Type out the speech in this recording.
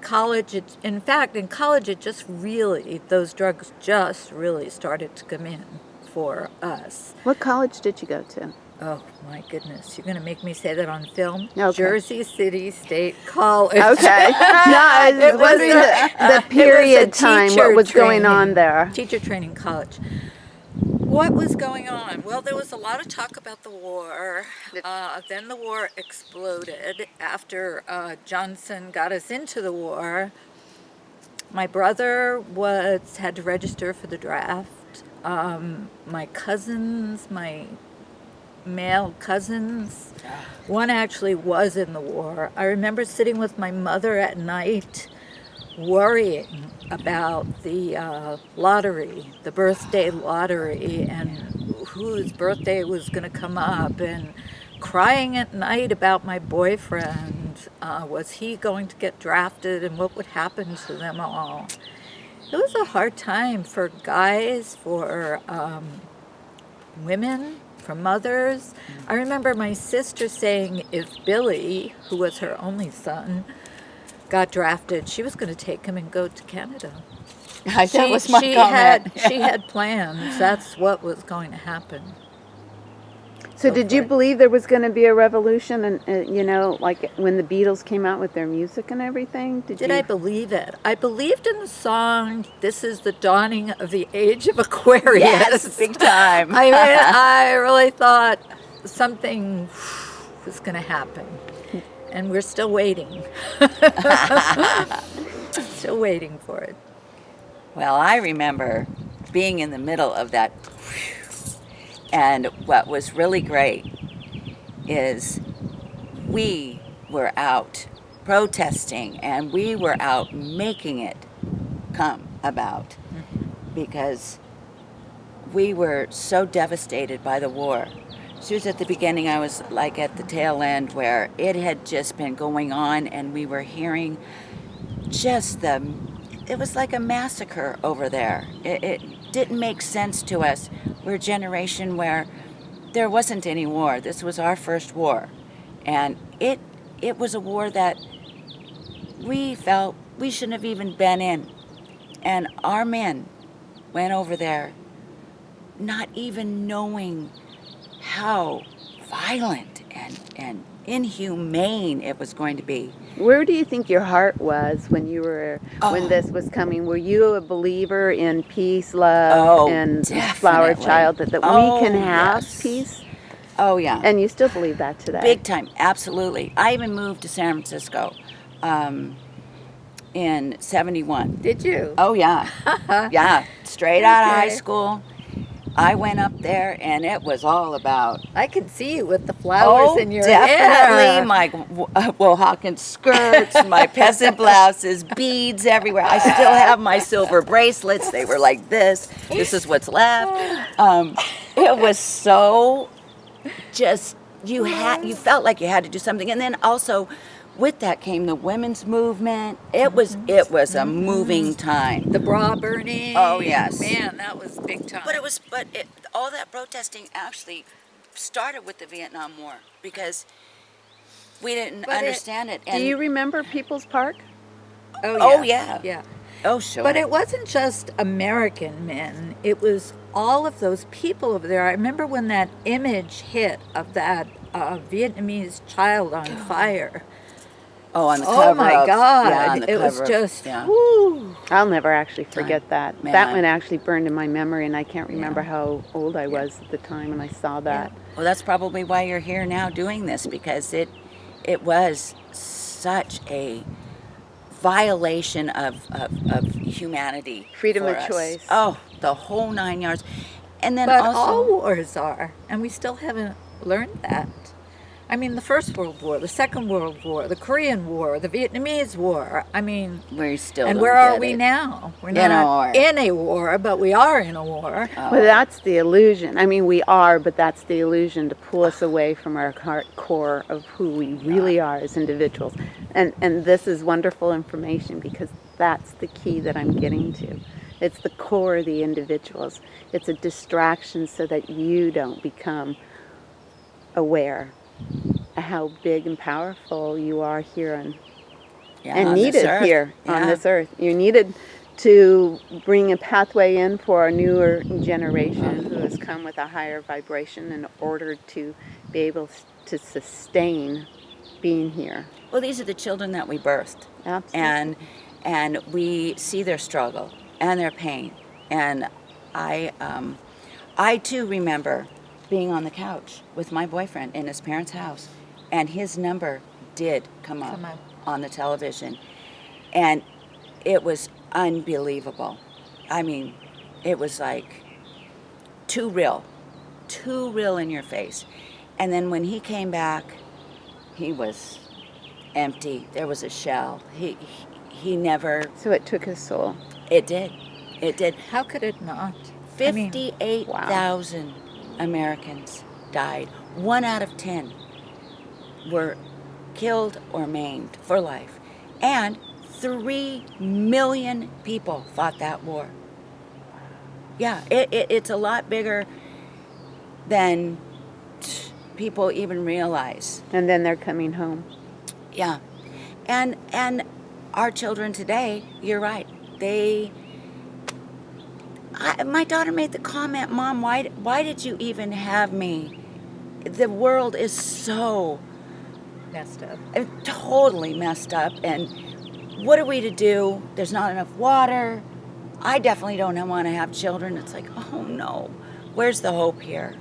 college, in fact, in college, those drugs just really started to come in for us. What college did you go to? Oh, my goodness. You're going to make me say that on film? Okay. Jersey City State College. Okay. No, I was wondering the period time, what was going on there. Teacher training college. What was going on? Well, there was a lot of talk about the war. Then the war exploded after Johnson got us into the war. My brother had to register for the draft. My cousins, my male cousins, one actually was in the war. I remember sitting with my mother at night worrying about the lottery, the birthday lottery, and whose birthday was going to come up, and crying at night about my boyfriend. Was he going to get drafted, and what would happen to them all? It was a hard time for guys, for women, for mothers. I remember my sister saying if Billy, who was her only son, got drafted, she was going to take him and go to Canada. That was my comment. She had plans. That's what was going to happen. So did you believe there was going to be a revolution, and like when the Beatles came out with their music and everything? Did I believe it? I believed in the song, "This is the dawning of the age of Aquarius." Yes, big time. I mean, I really thought something was going to happen. And we're still waiting. Still waiting for it. Well, I remember being in the middle of that. And what was really great is we were out protesting, and we were out making it come about, because we were so devastated by the war. She was at the beginning, I was like at the tail end, where it had just been going on, and we were hearing it was like a massacre over there. It didn't make sense to us. We're a generation where there wasn't any war. This was our first war. And it was a war that we felt we shouldn't have even been in. And our men went over there not even knowing how violent and inhumane it was going to be. Where do you think your heart was when when this was coming? Were you a believer in peace, love, and definitely. flower child, that we can have peace? Oh, yeah. And you still believe that today? Big time, absolutely. I even moved to San Francisco in 71. Did you? Oh, yeah. Yeah, straight out of high school. I went up there, and it was all about... I could see you with the flowers in your hair. Definitely. My Wohakan skirts, my peasant blouses, beads everywhere. I still have my silver bracelets. They were like this. This is what's left. It was so just... You felt like you had to do something. And then also... with that came the women's movement. It was a moving time. The bra burning. Oh, yes. Man, that was big time. All that protesting actually started with the Vietnam War, because we didn't understand it. And do you remember People's Park? Oh, yeah. Yeah. Oh, sure. But it wasn't just American men. It was all of those people over there. I remember when that image hit of that Vietnamese child on fire. Oh, on the cover. Oh, my God. Yeah, it was just, whoo. I'll never actually forget that. Man. That one actually burned in my memory, and I can't remember how old I was at the time when I saw that. Yeah. Well, that's probably why you're here now doing this, because it was such a violation of humanity. Freedom for of us. choice. Oh, the whole 9 yards. And then But also... all wars are, and we still haven't learned that. I mean, the First World War, the Second World War, the Korean War, the Vietnamese War. I mean, we still and don't where get are we it. now? We're not in a war, but we are in a war. Oh. Well, that's the illusion. I mean, we are, but that's the illusion to pull us away from our core of who we really are as individuals. And this is wonderful information, because that's the key that I'm getting to. It's the core of the individuals. It's a distraction so that you don't become aware of how big and powerful you are here Yeah, and on this needed earth. here on Yeah. this earth. You needed to bring a pathway in for a newer generation who has come with a higher vibration in order to be able to sustain being here. Well, these are the children that we birthed. Absolutely. And we see their struggle and their pain. And I too remember being on the couch with my boyfriend in his parents' house, and his number did come up on the television. And it was unbelievable. I mean, it was like too real in your face. And then when he came back, he was empty. There was a shell. He never. So it took his soul. It did. It did. How could it not? 58,000 Americans died. 1 out of 10 were killed or maimed for life. And 3 million people fought that war. Yeah, it's a lot bigger than people even realize. And then they're coming home. Yeah. And our children today, you're right. My daughter made the comment, Mom, why did you even have me? The world is so Messed up. totally messed up, and what are we to do? There's not enough water. I definitely don't want to have children. It's like, oh no, where's the hope here?